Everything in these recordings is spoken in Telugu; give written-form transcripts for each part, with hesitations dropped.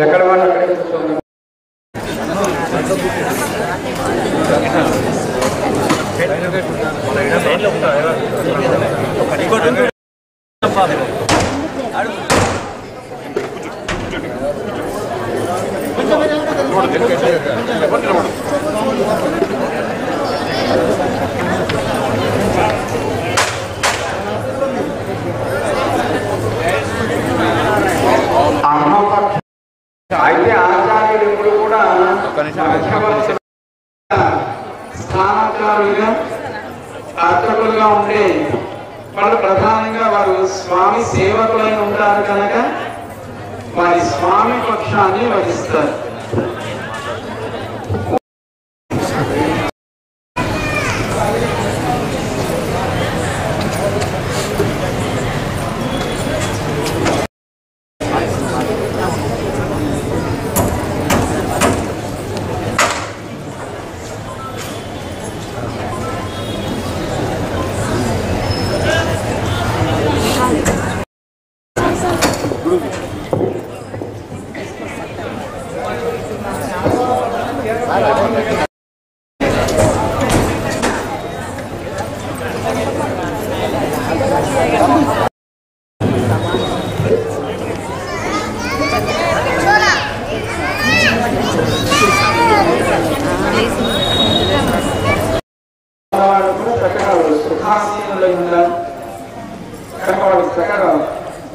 ఎక్కడ వాళ్ళు అక్కడే కూర్చోండి. అయితే ఆచార్యులు ఇప్పుడు కూడా స్థానాచారులుగా అర్చకులుగా ఉండే వాళ్ళు ప్రధానంగా వారు స్వామి సేవకులై ఉంటారు కనుక వారి స్వామి పక్షాన్ని వహిస్తారు.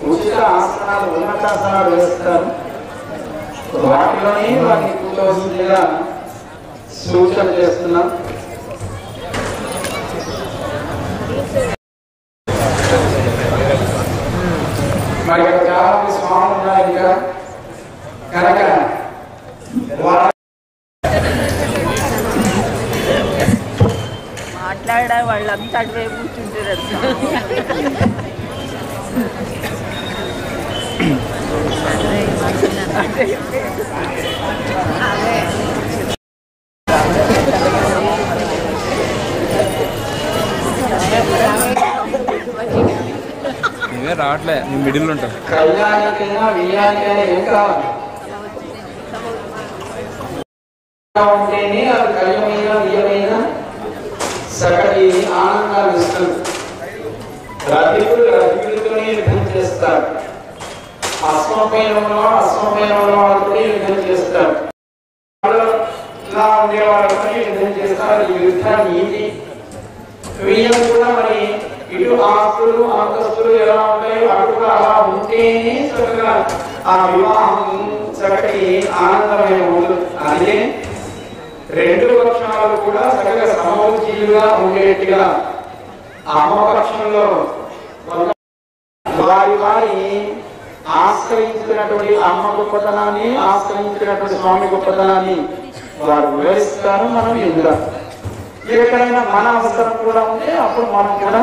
ఉచిత ఆసనాలు ఉన్నతాసనాలు వేస్తారు. వాటిలోనే వారిని కూర్చోవలసిందిగా సూచన చేస్తున్నాం. మరి చాలా మంది స్వాములు ఉన్నారు ఇంకా కనుక మాట్లాడే వాళ్ళంతా అటువే కూర్చుంటారు. ఇవే రావట్లే, నేను మిడిల్ ఉంటాను. కళ్యాణికైనా వియ్యానికైనా ఏం కావాలి ఉంటేనే అది కళ్యమైన వియ్యమైన సకటి ఆనందాలు ఇస్తుంది. రతికులు రతికులతోనే యుద్ధం చేస్తారు. అశ్వమేధంలో వాళ్ళతో యుద్ధం చేస్తారు. ఇలా ఉండే వాళ్ళతో యుద్ధం చేస్తారు. ఈ యుద్ధాన్ని ఇది వియ్యం కూడా మరి ఇటు ఆస్తులు అంతస్తులు ఎలా ఉంటాయి అటుగా అలా ఉంటేనే చక్కగా ఆ వివాహం చక్కటి ఆనందమైన ఉంటుంది. అదే రెండు పక్షాలు కూడా చక్కగా సమవుజీలుగా ఉండేట్టుగా అమ్మ పక్షంలో వారి ఆశ్రయించినటువంటి అమ్మ గొప్పతనాన్ని ఆశ్రయించినటువంటి స్వామి గొప్పతనాన్ని వారు వివరిస్తారు. మనం ఎదురాం. ఎక్కడైనా మన అవసరం కూడా ఉంటే అప్పుడు మనం కూడా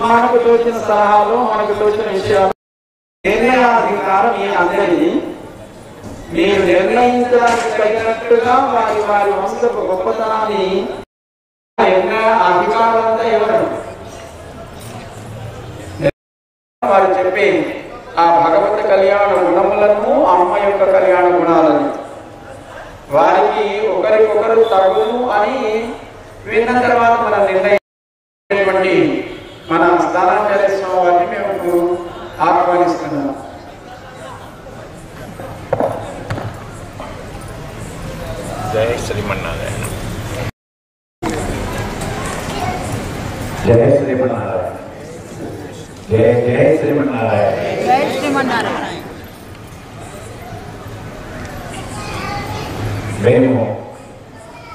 మనకు తోచిన సలహాలు మనకు తోచిన విషయాలు నిర్ణయాధికారం మీ అందరినీ మీరు నిర్ణయించడానికి తగినట్టుగా వారి వంశపు గొప్పతనాన్ని అధికారం అంతా ఇవ్వడం. వారు చెప్పే ఆ భగవత్ కళ్యాణ గుణములను అమ్మ యొక్క కళ్యాణ గుణాలను వారికి ఒకరికొకరు తగును అని విన్న తర్వాత మన నిర్ణయం మన స్థానాచార్య స్వామి వారిని మేము ఆహ్వానిస్తున్నాం. జై శ్రీమన్నారాయణ. జయ శ్రీమన్నారాయణ. జయ జయ శ్రీమన్నారాయణ. జై శ్రీమన్నారాయణ. మేము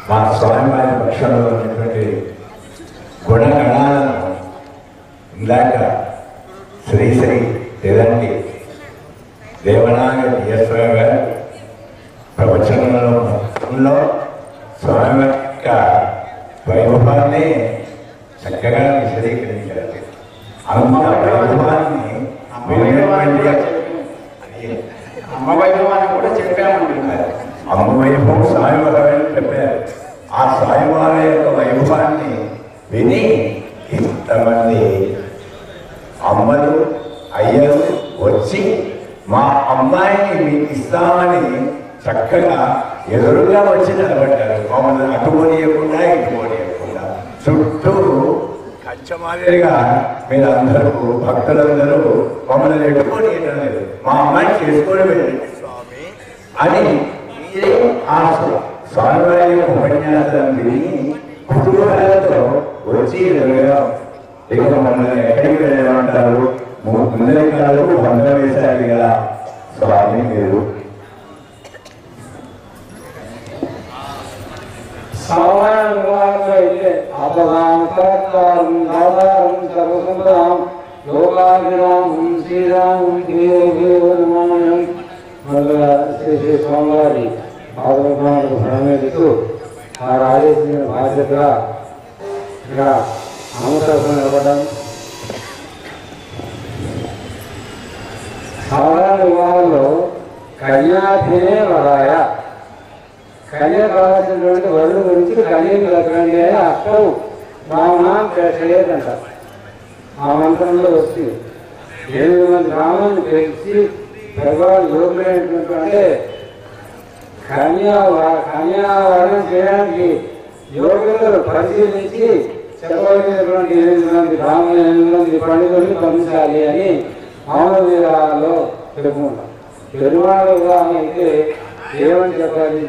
మా స్వామివారి పక్షంలో ఉన్నటువంటి గుణగణాలను ఇందాక శ్రీశ్రీ తిరంగి దేవనాగరి స్వామి గారు ప్రవచనంలో స్వామి యొక్క వైభవాన్ని చక్కగా విశదీకరించారు. అంత వైభవాన్ని అమ్మ వైభవాన్ని కూడా చెప్పామంటున్నారు. అమ్మ వైభవం స్వామివారు చెప్పారు. ఆ స్వామివారి యొక్క వైభవాన్ని విని ఇంతమంది అమ్మలు అయ్యలు వచ్చి మా అమ్మాయిని మీకు ఇస్తామని చక్కగా ఎదురుగా వచ్చి నిలబడ్డారు. మమ్మల్ని అటు పోనీయకుండా ఇటు పోనీయకుండా చుట్టూ కంచమాదిరిగా మీరందరూ భక్తులందరూ మమ్మల్ని ఎట్టుకోనియడం లేదు. మా అమ్మాయిని చేసుకొని వెళ్ళండి స్వామి అని మీరే ఆ స్వామివారి ఉపన్యాసం విని కుటుంబాలతో వచ్చి ఎదురుగా ఇక మమ్మల్ని ఎక్కడికి వెళ్ళమంటారు? ముందరికాలు బంధం వేశారు కదా స్వామి మీరు. సామాన్యంగా అయితే అపదాం సర్వసంభం లోకాభిరామం శ్రీరామం దేవమానం శ్రీ శ్రీ స్వామివారి పాదములకు ప్రణమిస్తూ ఆ రాజేసిన బాధ్యతగా ఇక్కడ అమృతం నిలబడ్డాం. సాధారణ వివాహాల్లో కన్యాధినే వరాయ, కన్య కావాల్సినటువంటి వరుడు గురించి కన్యకు దక్కడండి అని అర్థం రామనాం చేయదంట. ఆ మంత్రంలో వస్తుంది 8 మంది రాములను పెంచి భగవాన్ యోగులైనటువంటి అంటే కన్యావరణం చేయడానికి యోగులు పరిశీలించి చెప్పబడినటువంటి 8 మంది రాములు 8 మంది పండితుల్ని పంపించాలి అని మామూలు విధానాల్లో చెప్పుకుంటాం. పెరుమాళ విధానం అయితే ఏమని చెప్పాలి?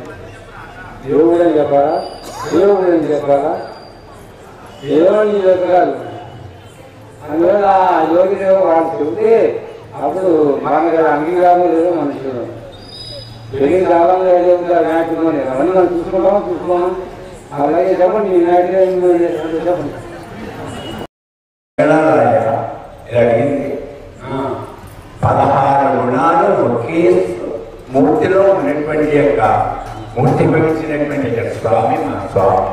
యోగుడని చెప్పాలా, యోగుడని చెప్పాలా, ఏమని చెప్పాలి? అందువల్ల ఆ యోగి వాళ్ళు చెబితే అప్పుడు మనకు అంగీకారం లేదో మనుషులు పెరిగిన కాలంలో ఏదైతే నాటుకొని అవన్నీ మనం చూసుకున్నాం. అలాగే చెప్పండి ఈ నాటి చెప్పండి. 16 గుణాలు ఒకే మూర్తిలో ఉన్నటువంటి యొక్క మూర్తి భవించినటువంటి స్వామి మా స్వామి.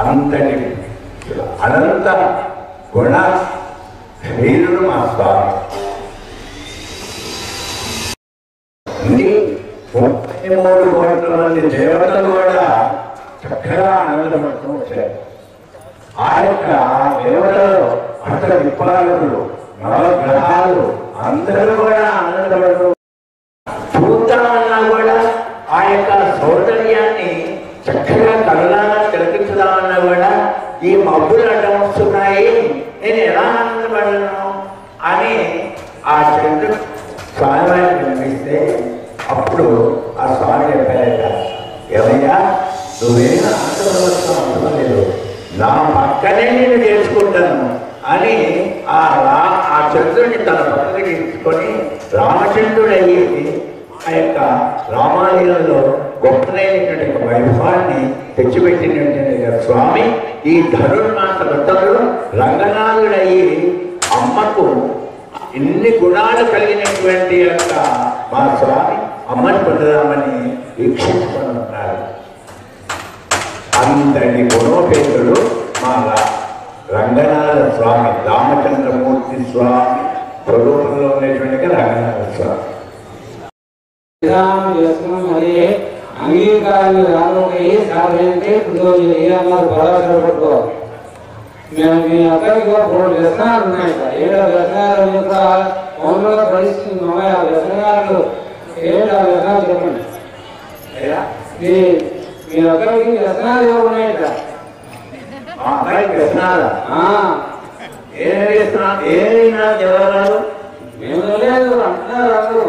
అంతటి అనంత గుణ వీరుడు మా స్వామి. 33 కోట్ల మంది దేవతలు కూడా చక్కగా ఆనందపడుతూ వచ్చారు. ఆ యొక్క దేవతలు అష్ట దిక్పాలకులు నవగ్రహాలు అందరూ కూడా ఆనందపడుతూ చూద్దామన్నా కూడా ఆ యొక్క సౌందర్యాన్ని చక్కగా కళ్ళారా తిలకించుదామన్నా కూడా ఈ మబ్బులు అడ్డం వస్తున్నాయి, నేను ఎలా ఆనందపడను అని ఆ చంద్రుడు స్వామివారిని నిర్మిస్తే అప్పుడు ఆ స్వామి చెప్పారట, ఏమయ్యా నువ్వేనా ఆనందపడవలసిన అవసరం లేదు, నా పక్కనే నేను చేసుకుంటాను అని ఆ చంద్రుడిని తన పక్కకి తీసుకొని రామచంద్రుడు అయ్యేది ఆ యొక్క రామాలయంలో గొప్పదైనటువంటి వైభవాన్ని తెచ్చిపెట్టినటువంటి స్వామి ఈ ధనుర్మాస వ్రతంలో రంగనాథుడయ్యి అమ్మకు ఇన్ని గుణాలు కలిగినటువంటి యొక్క మా స్వామి అమ్మని పొందుదామని వీక్షించుకొని ఉన్నారు. అంతటి గుణోపేతుడు మా రంగనాథ స్వామి, రామచంద్రమూర్తి స్వామి స్వరూపంలో ఉన్నటువంటి రంగనాథ స్వామి. అంగీకారాన్ని రానుకయ్యి సాధనంటే అన్నారు బలాలు పట్టుకోవాలి. మేము మీ అక్కడికి 3 వ్యసనాలు ఉన్నాయట. 7 వ్యసనాల యొక్క మౌనంగా పరిస్థితి ఉన్నాయి. ఆ వ్యసనాలు 7 వ్యసనాలు చెప్పండి. మీ అక్కడికి వ్యసనాలు ఏమో ఉన్నాయట. వ్యసనాలు ఏమైనా ఎవరు మేము లేదు అంటున్నారు అందరూ.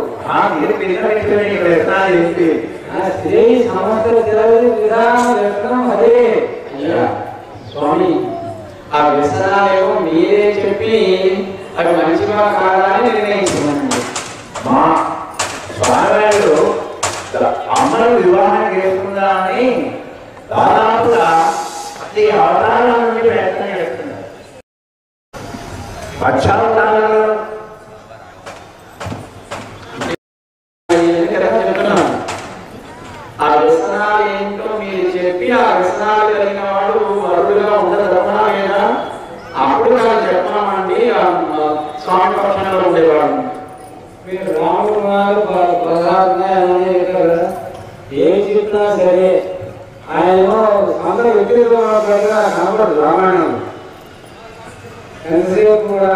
వ్యసనాలు ఏంటి? స్త్రీ సమస్యలు తెలియదు విధానం వ్యసనం అదే. స్వామి ఆ వ్యసనాలేమో మీరే చెప్పి అవి మంచిగా కాదా అని నిర్ణయించమనండి. మా స్వామివారు అమ్మను వివాహం చేసుకుందా అని దాదాపుగా 10 అవతారాల నుండి ప్రయత్నం చేస్తున్నారు. పక్షావతారాలు ఆ వ్యసనాలు ఏంటో మీరు చెప్పి ఆ వ్యసనాలు కలిగిన వాడు వరుడుగా ఉండదమ్మా లేదా అప్పుడు నాకు చెప్పామండి స్వామి పక్షంలో ఉండేవాడు. మీరు రాముడు ఏం చెప్పినా సరే ఆయన అందరూ వ్యక్తిగతంగా కనపడదు. రామాయణం ఎంతసేపు కూడా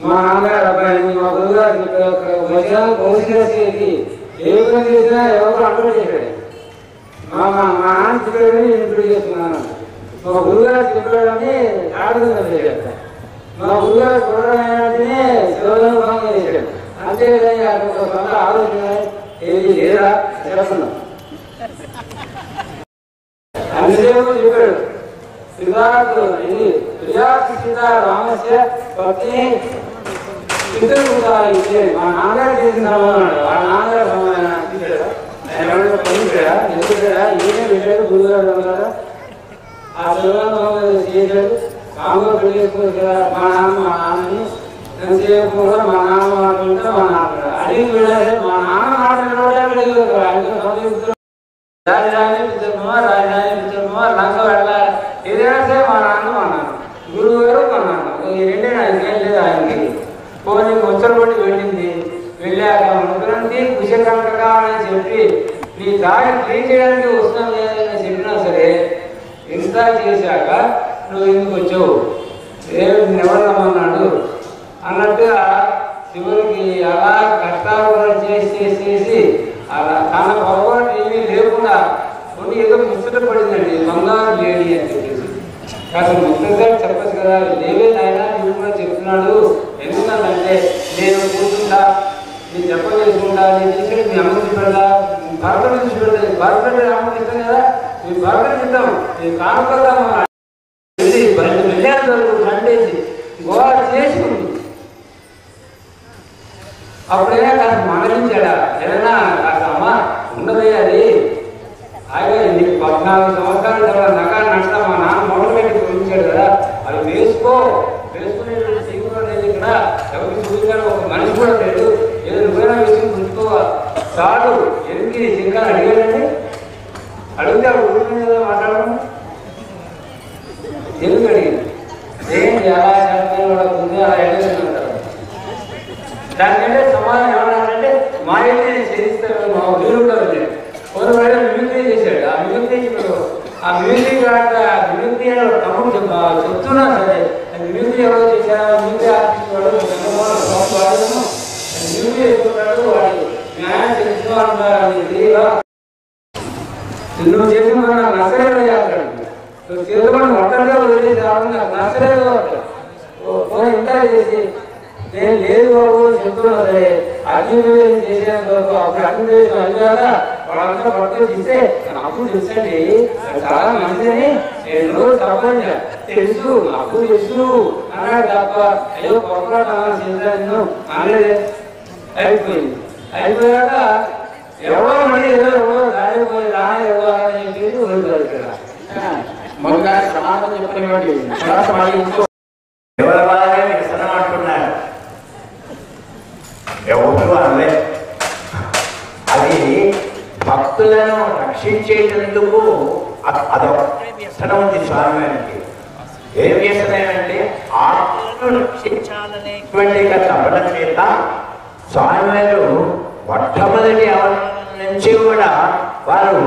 మా నాన్నగారు అబ్బాయి మా గురుగారు మధ్యాహ్నం కౌశిగా చేసి ఏ పని చేసినా ఎవరు అంటూ చేశాడు. మా నాన్న చెప్పాడని ఇంట్లో చేస్తున్నాను. మా గురుగారు చెప్పాడని ఆడుతుందా చేశాడు. మా గురుగారు చూడగానే శివలింగంగా చేశాడు. అంతేగాని అక్కడ సొంత ఆలోచన ఏది లేదా చెప్తున్నాం. అంతేమో చెప్పాడు సిద్ధార్థ ఇది రామస్య పత్ని ఇద్దరు ఇచ్చే మా నాన్నగారు చేసిన సమాధానం వాళ్ళ నాన్నగారు సమాధానం పంచాడా ఎందుకంటాడా ఈయన వెళ్ళాడు గురుగారు అన్నారా ఆ శివలింగం చేశాడు. కాంగ్రెస్ పెళ్లి చేసుకోవచ్చు కదా మా నాన్నని ఎంతసేపు కూడా మా నాన్న మాట్లాడుతుంటే మా నాన్న అడిగి వెళ్ళాలి. మా నాన్న మాట్లాడే రాజధాని పిచ్చమ్మా లంక వెళ్ళాలి. ఏదైనా సరే మా నాన్న గురువు గారు మా నాన్న ఈ రెండే ఆయనకి లేదు. ఆయనకి పోనీ ముచ్చలు పట్టి వెళ్ళింది. వెళ్ళాక ముగ్గురండి కుశకంటగా అని చెప్పి నీ దారి క్లీన్ చేయడానికి వస్తున్నాం లేదని చెప్పినా సరే ఇంత చేశాక నువ్వు ఎందుకు వచ్చావు దేవుడిని ఎవరమ్మన్నాడు అన్నట్టుగా చివరికి అలా కష్టాలు చేసి అలా తన పొరపాటు ఏమీ లేకుండా కొన్ని ఏదో ముచ్చట పడిందండి బంగారు లేడీ అని చెప్పేసి. అసలు ముచ్చటగా చెప్పచ్చు కదా లేవే నాయన నువ్వు కూడా చెప్తున్నాడు. ఎందుకంటే నేను కూర్చుంటా నేను చెప్పలేసుకుంటా నేను చేసేది మీ అమ్మ చెప్పాడా భర్త నుంచి పెడతాను భర్త అమ్మ చెప్తాను కదా మీ భర్త చెప్తాం నేను కానుకొద్దాం వెళ్ళాను సండేసి గోవా చేసుకుంది. అప్పుడైనా కాస్త మంగళించాడా ఏదైనా కాస్త అమ్మ ఉండదే అది అలాగే నీకు 14 సంవత్సరాల తర్వాత నగాలు నష్టం మా నాన్న మొదలు పెట్టి చూపించాడు కదా అవి వేసుకునే సిగ్గులో లేదు ఇక్కడ ఎవరికి చూపించాడు ఒక మనిషి కూడా లేదు ఏదో నువ్వైనా విషయం గుర్తుకో చాలు ఎందుకు ఇంకా అడిగాడండి అడిగితే అప్పుడు ఊరికి కదా మాట్లాడడం ఎందుకు అడిగింది ఏంటి ఎలా ఉంది అలా అడిగారు. దానికంటే సమాధానం ఏమన్నారంటే మా ఇంటి నేను చేయిస్తాను మా వీరు కూడా వెళ్ళాడు కొన్ని వేళ మిమిక్రీ చేశాడు. ఆ మిమిక్రీ మిమిక్రీ తమ్ముడు చెప్తున్నా సరే మిమిక్రీ ఎవరో చేశారు మిమిక్రీ ఆర్టిస్ట్ వాడు మిమిక్రీ చెప్తున్నాడు వాడు న్యాయం తెలుసుకోవాలంటారు. నువ్వు చేసిన నాకు నచ్చలేదు చేస్తాడు నువ్వు చేతుకొని ఒంటరిగా వదిలేసి రావడం నాకు నచ్చలేదు అంటాడు. ఇంకా చేసి నేను లేదు బాబు చెప్తున్నా సరే అగ్నివేదం చేసేంత వరకు అప్పుడు అగ్నివేదం అయ్యారా వాళ్ళంతా పట్టుకు తీస్తే నాకు తెలుసండి చాలా మంచిదని నేను రోజు తప్పండి తెలుసు నాకు తెలుసు అన్నాడు తప్ప ఏదో పొరపాటు చేశాను అనలేదే. అయిపోయాక ఎవరో మళ్ళీ ఎవరో దారిపోయి ఎవరో అని చెప్పి వదిలేదు ఇక్కడ మొదటి సమాధానం చెప్పినటువంటి ఎవరి వాళ్ళే వ్యసనం అంటున్నారు ఎవరు అనలే. అది భక్తులను రక్షించేటందుకు అదొక వ్యసనం ఉంది స్వామివారికి. ఏ వ్యసనం అంటే ఆత్మను రక్షించాలనేటువంటి తపన చేత స్వామివారు మొట్టమొదటి అవసరం నుంచి కూడా వారు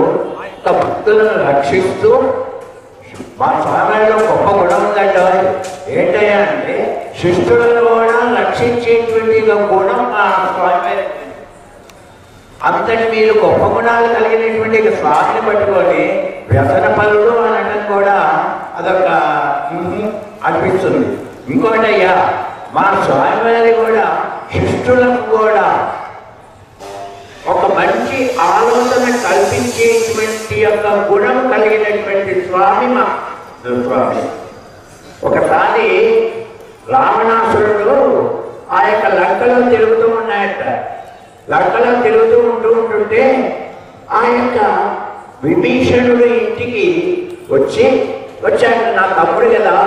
భక్తులను రక్షిస్తూ మా స్వామిలో గొప్ప గుణం ఉందంటే ఏంటయ్యా అంటే శిష్టులను కూడా రక్షించేటువంటి గుణం మా స్వామి. అంతటి మీరు గొప్ప గుణాలు కలిగినటువంటి స్వామిని పట్టుకొని వ్యసన పనులు అనడం కూడా అదొక అనిపిస్తుంది. ఇంకోటి అయ్యా మా స్వామివారి కూడా శిష్టులకు కూడా ఒక మంచి ఆలోచన కల్పించేటువంటి యొక్క గుణం కలిగినటువంటి స్వామి మా స్వామి. ఒకసారి రావణాసురుడు ఆ యొక్క లంకలో తిరుగుతూ ఉన్నాయట. లంకలో తిరుగుతూ ఉంటుంటే ఆ యొక్క విభీషణుడు ఇంటికి వచ్చాక నా తమ్ముడు కదా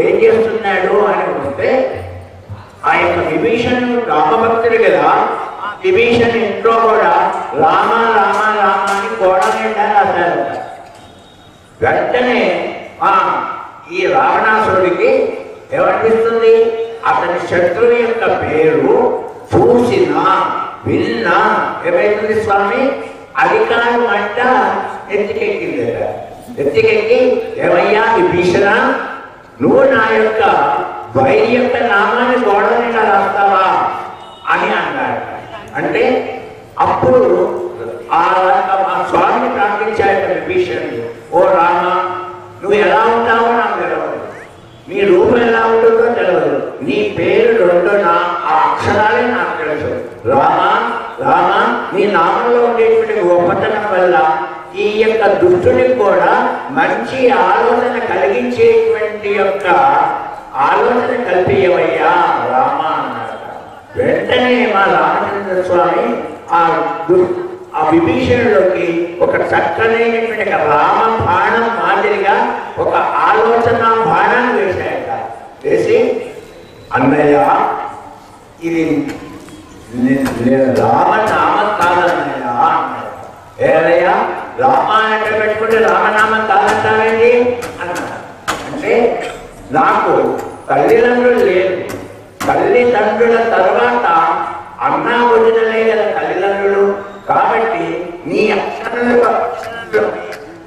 ఏం చేస్తున్నాడు అని వస్తే ఆ యొక్క విభీషణుడు రామభక్తుడు కదా విభీషణ్ ఇంట్లో కూడా రామ రామ రామ అని గోడనిండా రాశారు. వెంటనే ఈ రావణాసురుడికి ఏమనిపిస్తుంది అతని శత్రువు యొక్క పేరు చూసినా విన్నా ఏమైతుంది స్వామి అధికారం అంట ఎత్తికెక్కింది. ఎత్తికెక్కి ఏమయ్యా విభీషణ నువ్వు నా యొక్క వైరి యొక్క నామాన్ని గోడ మీద రాస్తావా అని అన్నాడు. అంటే అప్పుడు ఆ స్వామిని ప్రార్థించాడు విభీషణుడు, ఓ రామ, నువ్వు ఎలా ఉంటావో నాకు తెలియదు, నీ రూపం ఎలా ఉంటుందో తెలియదు, నీ పేరు రెండున ఆ అక్షరాలే నాకు తెలుసు. రామ రామ, నీ నామంలో ఉండేటువంటి గొప్పతనం వల్ల ఈ యొక్క దుష్టునికి కూడా మంచి ఆలోచన కలిగించేటువంటి యొక్క ఆలోచన కల్పియవయ్యా రామ అన్నాడు. వెంటనే మా రామచంద్ర స్వామి ఆ విభీషణుడికి ఒక చక్కనైనటువంటి రామ బాణం మాదిరిగా ఒక ఆలోచన బాణాన్ని వేశాయట. వేసి, అన్నయ్య ఇది రామనామం కాదన్నయ్య అన్నాడు. ఏదయ్యా రామాయణ పెట్టుకుంటే రామనామం కాదంటావేంటి అన్నాడు. అంటే నాకు తల్లిదండ్రులు లేదు, తల్లిదండ్రుల తర్వాత అన్న వదినలే కదా తల్లిదండ్రులు, కాబట్టి నీ అక్షరంలో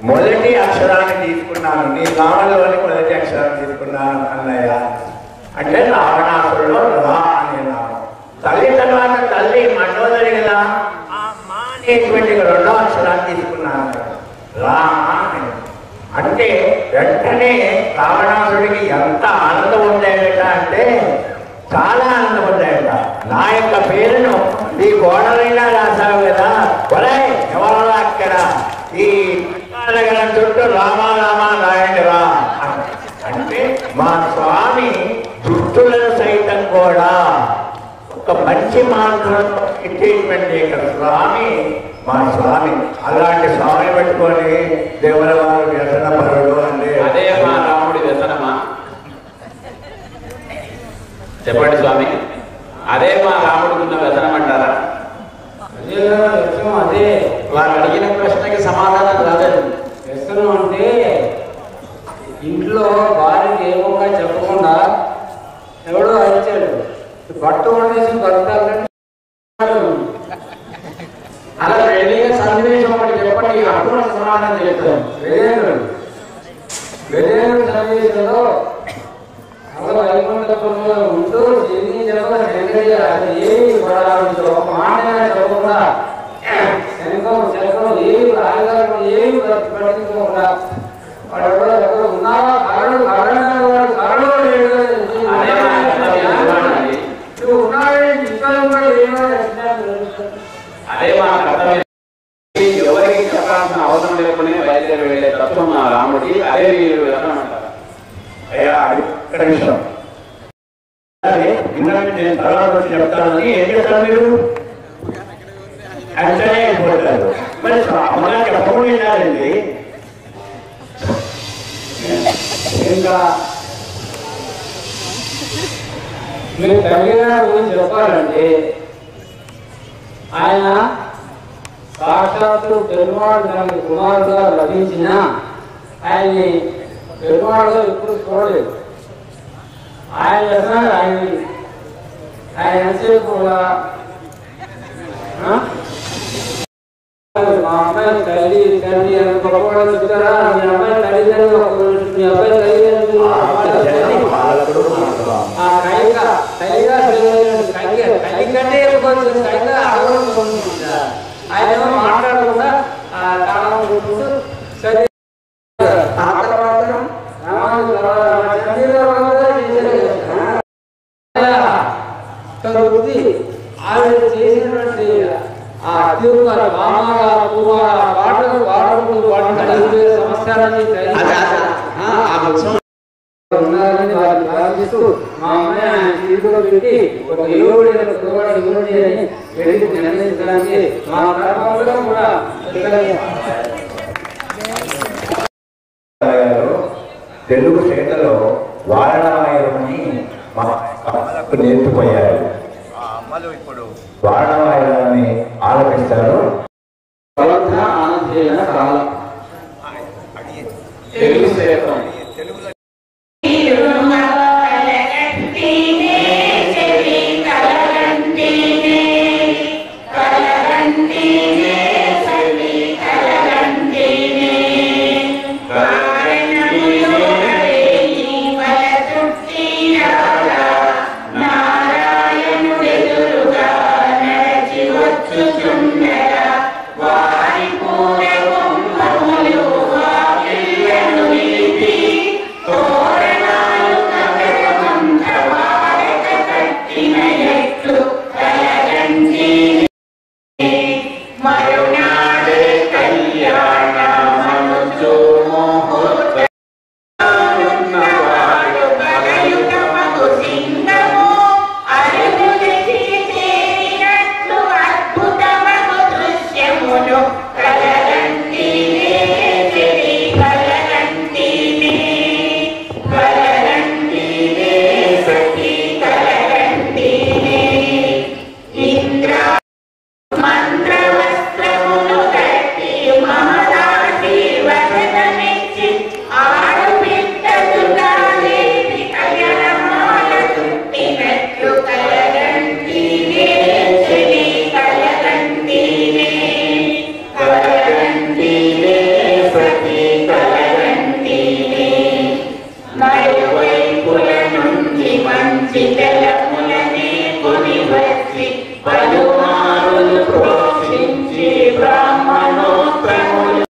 మొదటి అక్షరాన్ని తీసుకున్నాను, నీ నామలోని మొదటి అక్షరాన్ని తీసుకున్నాను అన్నయ్య. అంటే రావణాసురులో రా అనే నామం. తల్లి తర్వాత తల్లి మండోదరి కదా, ఆ మా అనేటువంటి రెండో అక్షరాన్ని తీసుకున్నాను రా అని. అంటే వెంటనే రావణాసుడికి ఎంత ఆనందం ఉండేట అంటే చాలా ఆనందం ఉండేట. నా యొక్క పేరును ఈ గోడలైనా రాసావు కదా, ఒరే ఎవరో అక్కడ ఈ నగరం చుట్టూ రామా రామా రాయండి రా అంటే మా స్వామి దుష్టులను సైతం కూడా ఒక మంచి మార్గంలో ఇచ్చేటువంటి స్వామి మా స్వామి. అలాంటి స్వామి పెట్టుకొని దేవుల వారు వ్యసన పరుడు అంటే అదే మా రాముడి వ్యసనమా? చెప్పండి స్వామి, అదే మా రాముడికి ఉన్న వ్యసనం అంటారా? అదే వారు అడిగిన ప్రశ్నకి సమాధానం రాలేదు. వ్యసనం అంటే ఇంట్లో భార్యకి ఏమోగా చెప్పకుండా ఎవడో అరిచాడు, బట్ట కొనేసి భర్తలు అలా వెళ్ళిన సన్నివేశం ఒకటి చెప్పండి, అప్పుడు సమాధానం చెప్తాను. వెలేరు సన్నివేశంలో అలా వైకుంఠపురంలో ఉంటూ ఎన్ని చెప్పండి ఏమి పడాలి ఒక మాట చెప్పకుండా శంఖం శంఖం ఏమి రాగారు ఏమి పట్టించుకోకుండా వాడు ఎవరు ఉన్నావా కారణం కారణంగా వాడు కారణం నువ్వు ఉన్నావే ఇంకా ఏమో అదే మా కర్తవ్యం. ఎవరికి చెప్పాల్సిన అవసరం లేకుండా బయలుదేరి వెళ్ళే తత్వం మా రాముడి. అదే మీరు వ్యసనమంటారా? అయ్యా ఇక్కడ విషయం నేను తర్వాత వచ్చి చెప్తానని ఏం చెప్తారు మీరు అంటనే అయిపోతారు. మరి అమ్మగారికి చెప్పకుండా వినాలండి. ఇంకా మీరు తల్లిగారి గురించి చెప్పాలంటే ఆయన సాక్షాత్తు పెరుమాడు తనకి కుమారుడుగా లభించిన ఆయన్ని పెరుమాడుగా ఎప్పుడు చూడలేదు. ఆయన చేస్తున్నారు ఆయన ఎంతసేపు కూడా మా అమ్మాయి తల్లి తండ్రి అని గొప్పవాళ్ళు చెప్తారా? మీ అమ్మాయి తల్లిదండ్రులు మీ అబ్బాయి తల్లిదండ్రులు ఆయన మాట్లాడకుండా సరే ఆవిడ చేసినటువంటి ఆ తిరుగుల మామగా పాటలు పాడుకుంటూ వాటిని సంస్కారాన్ని ఉన్నారని వారిని ప్రార్థిస్తూ మా అమ్మాయి తిరుగులో పెట్టి ఒక యోగుడైన కుర్రవాడు యోగుడి అని వెళ్ళి నిర్ణయించడానికి మా గ్రామంలో కూడా తెలుగు చేతలో వారణవాయుని మా అమ్మలకు నేర్పిపోయారు. ఆ అమ్మలు ఇప్పుడు వారణవాయుని ఆలపిస్తారు. ఆనందమైన కాలం తెలుగు క్షేత్రం Bye. పలుమారులు ప్రోక్షించి బ్రాహ్మణోత్తములు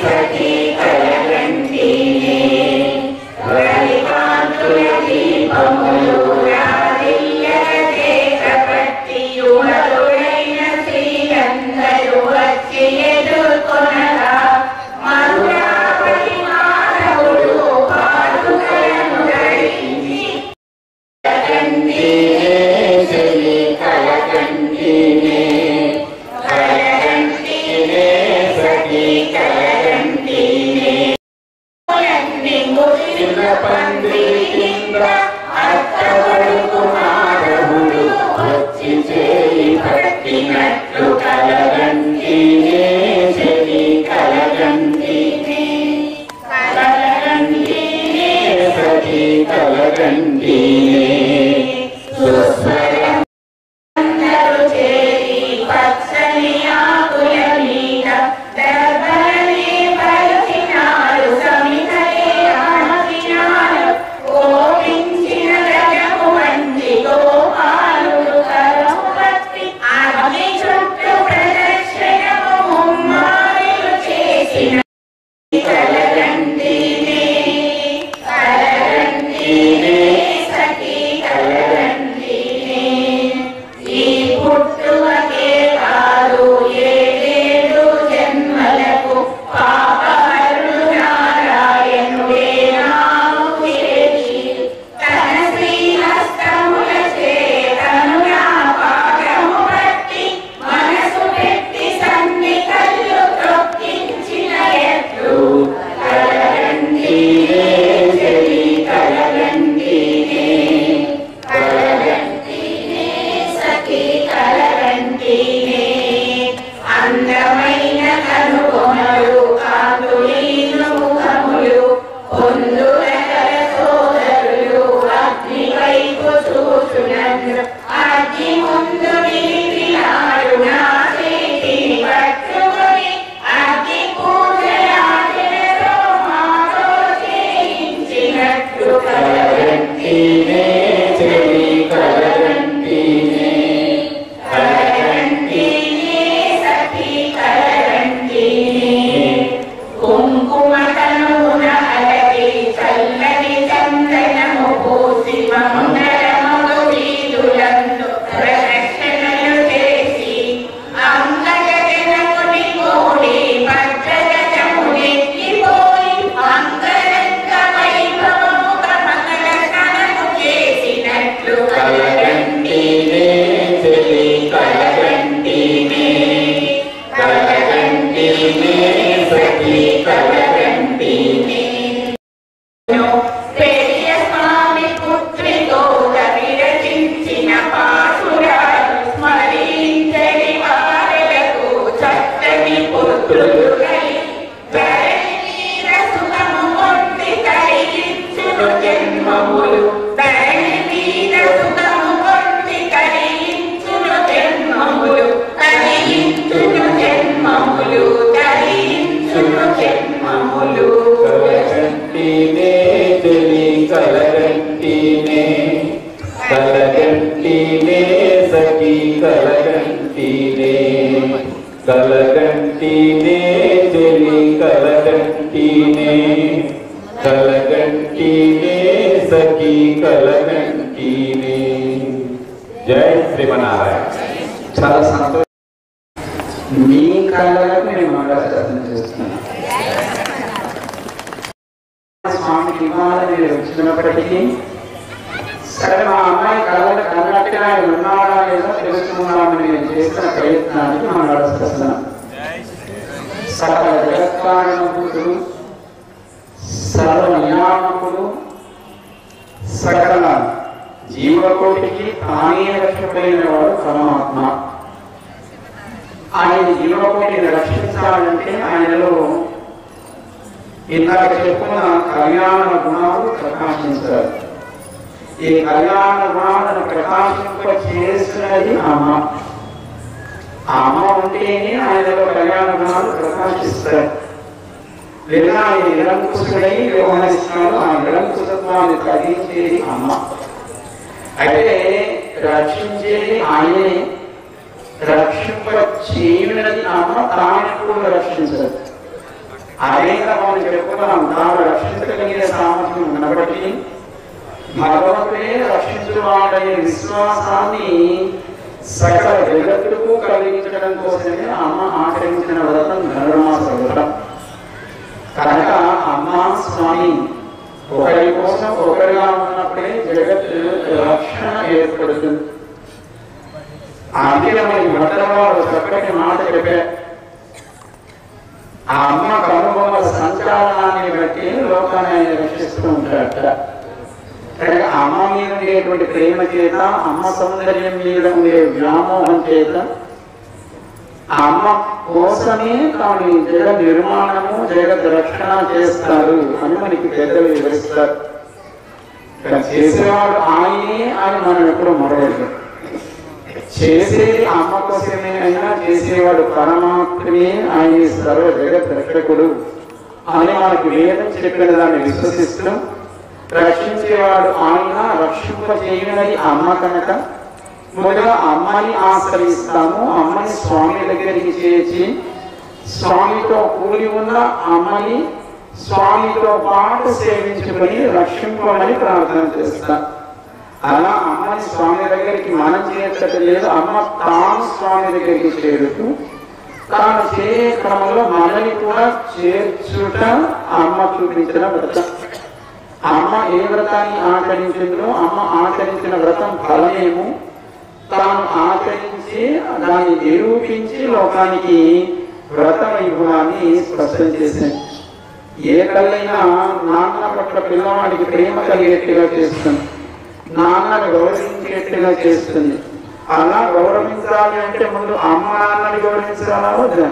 సఖీ కలగంటి రవికాంతుల దీపములు రాధిల్యదేకపట్టియుడైన శ్రీయందరు వచ్చి ఎదుర్కొనగా మధురాపతి మాధవుడు పాదుకలను ధరించి కలగంటినే సఖీ కలగంటినే పందిరి కింద అత్తవడుకు మాధవుడు వచ్చి చేయి పట్టినట్లు కలగంటినే సఖీ కలగంటినే కలగంటినే సఖీ కలగంటినే సుస్వరం అందరూ చేరి పచ్చని ఆకుల మీద దర్భలని పరిచినారు సమితలే ఆమతినారు కోపించిన గజము వంటి గోపాలుడు కరము పట్టి అగ్ని చుట్టూ ప్రదక్షిణము ముమ్మారులు చేసిన కలగంటినే కలగంటినే సఖీ కలగంటినే ఈ పుట్టువకే కాదు ఏడేడు జన్మలకు పాపహరుడు నారాయణుడే నాము చేసి తన శ్రీహస్తముల చేతను నా పాదము పట్టి మనసు పెట్టి సన్ని కళ్ళు త్రొక్కించిన ఎట్లు కలగంటినే చెలి కలగంటినే కలగంటినే సఖీ కలగంటినే అందమైన కనుకొమలు కాంతులీను ముఖములు పొందుల కల సోదరులు అగ్ని వైపు చూచునందు అగ్ని ముందు నిలిపినారు నా చేతిని పట్టుకొని అగ్ని పూజలాటలతో మాతో చేయించినట్లు కలగంటినే చెలి కలగంటినే కలగంటినే సఖీ కలగంటినే కుంకుమ కనున అలకి చల్లని చందనము పూసి మంగళములు వీధులందు ప్రదక్షిణలు చేసి అంగజనకుని కోడి భద్రగజము నెక్కిపోయి అంగరంగ వైభవముగ మంగళ స్నానము చేసినట్లు కలగంటినే చెలి కలగంటినే కలగంటినే సఖీ కలగంటినే పెరియ స్వామి పుత్రితో విరచించిన పాసురాలు స్మరించని వారలకు చక్కని పుత్రులు ధరణి మీద సుఖము పొంది కలిగించును జన్మములు ధరణి మీద సుఖము పొంది కలిగించును జన్మములు కలిగించును జన్మములు కలిగించును జన్మములు కలగంటినే చెలి కలగంటినే కలగంటినే సఖీ కలగంటినే కలగంటినే చెలి కలగంటినే కలగంటినే సఖీ కలగంటినే. జై శ్రీమన్నారాయణ. చాలా సంతోషం. మీ కళ్ళకు నేను మంగళాశాసనం చేస్తున్నాను. స్వామికి ఇవ్వాలని మీరు వచ్చినప్పటికీ సరే మా అమ్మాయి కళ్ళకు కన్నట్టుగా ఆయన ఉన్నాడా లేదా తెలుసుకున్నామని నేను చేస్తున్న ప్రయత్నానికి మంగళాశాసనం. సకల జగత్కారణభూతుడు సర్వ నియామకుడు సకల జీవకోటికి తానే రక్షకుడైన వాడు పరమాత్మ. ఆయన జీవకోటిని రక్షించాలంటే ఆయనలో ఇందాక చెప్పుకున్న కళ్యాణ గుణాలు ప్రకాశించాలి. ఈ కళ్యాణ గుణాలను ప్రకాశింప చేసినది అమ్మ. ఆ అమ్మ ఉంటేనే ఆయనలో కళ్యాణ గుణాలు ప్రకాశిస్తాయి. లేదా ఆయన నిరంకుశుడై వ్యవహరిస్తున్నాడు. ఆ నిరంకుశత్వాన్ని తగ్గించేది అమ్మ. అయితే రక్షించేది ఆయనే, రక్షింప చేయనది అమ్మ తాను రక్షించదు. అదే మనం చెప్పుకున్నాం, తాను రక్షించగలిగే సామర్థ్యం ఉన్నప్పటికీ భగవంతుడే రక్షించువాడనే విశ్వాసాన్ని సకల జగత్తుకు కలిగించడం కోసమే అమ్మ ఆచరించిన వ్రతం ధనుర్మాస వ్రతం. కనుక అమ్మ స్వామి ఒకరి కోసం ఒకరిగా ఉన్నప్పుడే జగత్తు రక్షణ ఏర్పడుతుంది. అందుకే మనకి మొట్టమొదటి చక్కటి మాట చెప్పారు, ఆ అమ్మ కనుబొమ్మల సంచాలనాన్ని బట్టి లోకాన్ని రక్షిస్తూ ఉంటాడట. అమ్మ మీద ఉండేటువంటి ప్రేమ చేత, అమ్మ సౌందర్యం మీద ఉండే వ్యామోహం చేత అమ్మ కోసమే తాను జగత్ నిర్మాణము జగత్ రక్షణ చేస్తారు అని మనకి పెద్దలు వివరిస్తారు. చేసేవాడు ఆయనే అని మనం ఎప్పుడు మరవదు. చేసేది అమ్మ కోసమే అయినా చేసేవాడు పరమాత్మే, ఆయన సర్వ జగత్ రక్షకుడు అని మనకి వేదం చెప్పిన దాన్ని విశ్వసిస్తూ రక్షించేవాడు ఆయన, రక్షింపజేయనది అమ్మ కనుక మొదలుగా అమ్మని ఆశ్రయిస్తాము. అమ్మని స్వామి దగ్గరికి చేర్చి స్వామితో కూడి ఉన్న అమ్మని స్వామితో పాటు సేవించుకొని రక్షింపమని ప్రార్థన చేస్తాం. అలా అమ్మని స్వామి దగ్గరికి మనం చేర్చటం లేదు, అమ్మ తాను స్వామి దగ్గరికి చేరుతూ తాను చేరే క్రమంలో మనని కూడా చేర్చుట అమ్మ చూపించిన వ్రతం. అమ్మ ఏ వ్రతాన్ని ఆచరించిందో అమ్మ ఆచరించిన వ్రతం ఫలమేమో తాను ఆచరించి దాన్ని నిరూపించి లోకానికి వ్రత వైభవాన్ని స్పష్టం చేసింది. ఏ తల్లైనా నాన్న పట్ల పిల్లవాడికి ప్రేమ కలిగేట్టుగా చేస్తుంది, నాన్నని గౌరవించేట్టుగా చేస్తుంది. అలా గౌరవించాలి అంటే ముందు అమ్మ నాన్నని గౌరవించాలా వద్దా?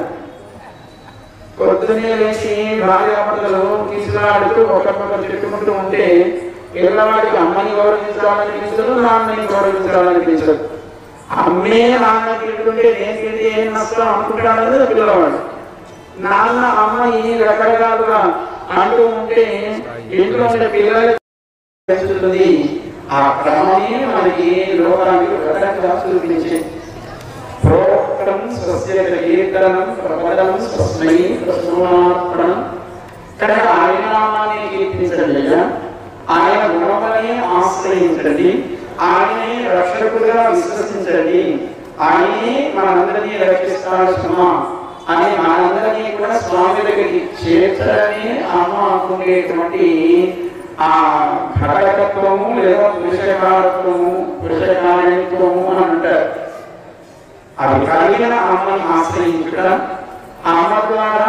పొద్దునే లేచి భార్యాభర్తలు తీసులాడుతూ ఒకరికొకరు చెప్పుకుంటూ ఉంటే పిల్లవాడికి అమ్మని గౌరవించాలనిపించదు, నాన్నని గౌరవించాలనిపించదు. అమ్మే నాన్న తింటుంటే నేను తింటే ఏం నష్టం అనుకుంటాడని పిల్లవాడు. నాన్న అమ్మ ఈ రకరకాలుగా అంటూ ఉంటే ఇంట్లో ఉండే పిల్లలకి పెంచుతుంది. ఆ క్రమమే మనకి లోకానికి రకరకాలుగా చూపించే ప్రోక్తం స్వస్య కీర్తనం ప్రపదం స్వస్మై ప్రసూనార్పణం. కనుక ఆయన నామాన్ని కీర్తించండి, ఆయన గుణములనే ఆశ్రయించండి, ఆయనే రక్షకుడుగా విశ్వసించండి, ఆయనే మనందరినీ రక్షిస్తాడు సుమా అని మనందరినీ కూడా స్వామి దగ్గరికి చేర్చడమే అమ్మ అనుకునేటువంటి ఆ ఘటకత్వము లేదా పురుషకారత్వము పురుషకారిత్వము అని అంటారు. అది కలిగిన అమ్మని ఆశ్రయించడం, అమ్మ ద్వారా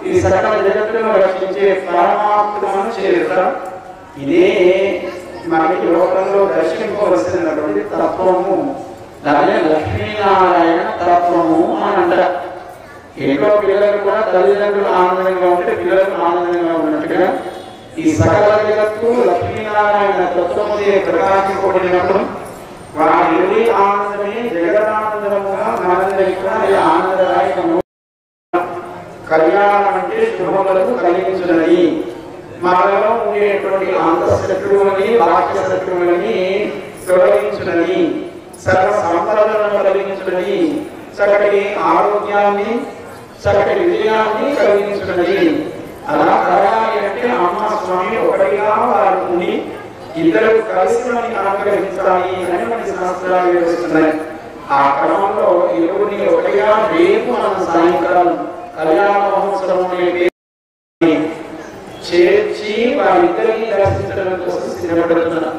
ఈ సకల జగత్తును రక్షించే పరమాత్మను చేరుతాం. ఇదే మనకి లోకంలో దర్శింపవలసినటువంటి తత్వము, దాన్ని లక్ష్మీనారాయణ తత్వము అని అంటారు. ఇంట్లో పిల్లలు కూడా తల్లిదండ్రులు ఆనందంగా ఉంటే పిల్లలు ఆనందంగా ఉన్నట్టుగా ఈ సకల జగత్తు లక్ష్మీనారాయణ తత్వముదే ప్రకాశింపబడినప్పుడు వారి ఆనందమే జగదానందముగా మనందరికీ కూడా ఆనందదాయకము. కళ్యాణం అంటే శుభములకు కలిగించున్నది. మనలో ఉండేటువంటి అంతఃశత్రువుని బాహ్య శత్రువులని తొలగించున్నది, సర్వ సంపదలను కలిగించున్నది, చక్కటి ఆరోగ్యాన్ని చక్కటి విజయాన్ని కలిగించున్నది. అలా కలగాలి అంటే అమ్మ స్వామి ఒకటిగా వారిని ఇద్దరు కలిసి మనకి అనుగ్రహించాలి అని మనకి శాస్త్రాలు వివరిస్తున్నాయి. ఆ క్రమంలో ఇరువురిని ఒకటిగా రేపు మనం సాయంకాలం కళ్యాణ మహోత్సవం చేర్చి వారిద్దరిని దర్శించడం కోసం సిద్ధపడుతున్నాం.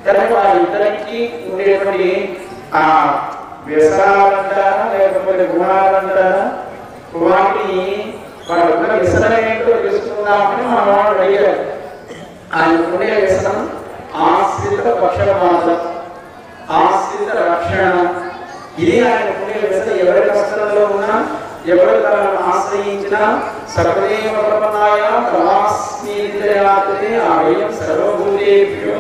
కనుక వారిద్దరికి ఉండేటువంటి ఆ వ్యసనాలంటారా లేకపోతే గుణాలంటారా వాటిని వాళ్ళ వ్యసనం ఏంటో తెలుసుకుందామని మన వాళ్ళు అడిగారు. ఆయన ఉండే వ్యసనం ఆశ్రిత పక్షపాతం, ఆశ్రిత రక్షణ. ఇది ఆయన ఉండే వ్యసనం. ఎవరి కష్టంలో ఉన్నా ఎవరు తనను ఆశ్రయించినా సర్వదేవ ప్రపన్నాయ తమాస్మీతే ఆయం సర్వభూతేభ్యో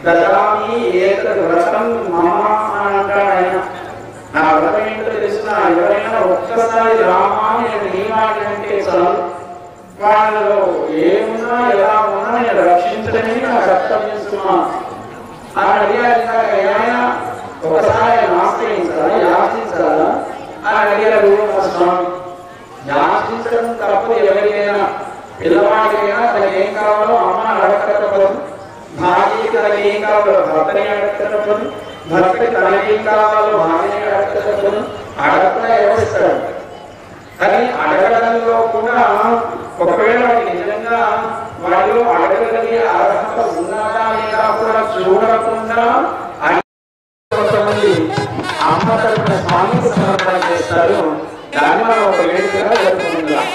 దదామి ఏతద్ వ్రతం మమ అని అంటాడు ఆయన. నా వ్రతం ఏంటో తెలిసిన ఎవరైనా ఒక్కసారి రామా నేను నియమాలంటే చాలు, వాళ్ళలో ఏమున్నా ఎలా ఉన్నా నేను రక్షించడమే నా కర్తవ్యం సుమా అని అడిగారు. ఒకసారి ఆయన ఆశ్రయించాలా యాచించాలా అని అడిగారు మా స్వామి. యాచించడం తప్పదు ఎవరికైనా, పిల్లవాడికైనా తనకి ఏం కావాలో అమ్మ అడగకపోదు, భార్యకి తనకి ఏం కావాలో భర్తని అడగకపోదు, భర్తకి తనకి ఏం కావాలో భార్యని అడగకపోదు, అడగకుండా ఎవరిస్తాడు. కానీ అడగడంలో కూడా ఒకవేళ వాడికి నిజంగా వాడిలో అడగగలిగే అర్హత ఉన్నదా లేదా కూడా చూడకుండా కొంతమంది అమ్మ తరపున స్వామికి సమర్పణ చేస్తారు. దాన్ని మనం ఒక వేడుకగా జరుపుకుంటాం.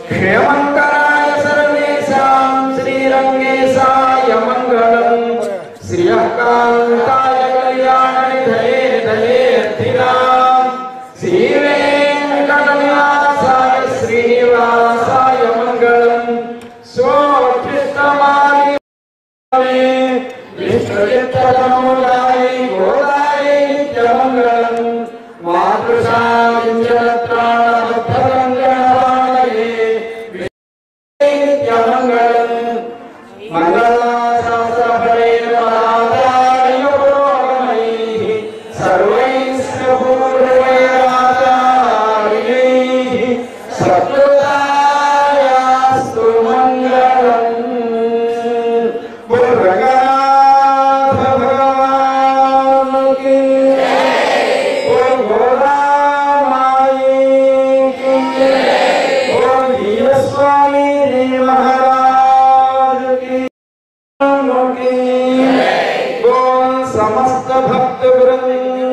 क्षेमंकराय सर्वेषां श्रीरंगेशाय मंगलम् श्रियकान्ताय कल्याणनिधये धयेऽर्थिनां श्रीवेङ्कटनिवासाय श्रीनिवासाय मंगलम् स्वोत्कृष्टमानि विष्णुचित्तसमुदाय गोदाय नित्यमङ्गलम् मातृशाञ्चलत्राणभक्तरङ्गणवाणये नित्यमङ्गलम् मङ्गलाशास्त्रफलेन महादायोगमैः सर्वैः पूर्वैराचार्यैः सत्कृतायास्तु मङ्गलम् पुरगनाथ भगवान् की स्वामी जी महाराज की समस्त भक्त वृंद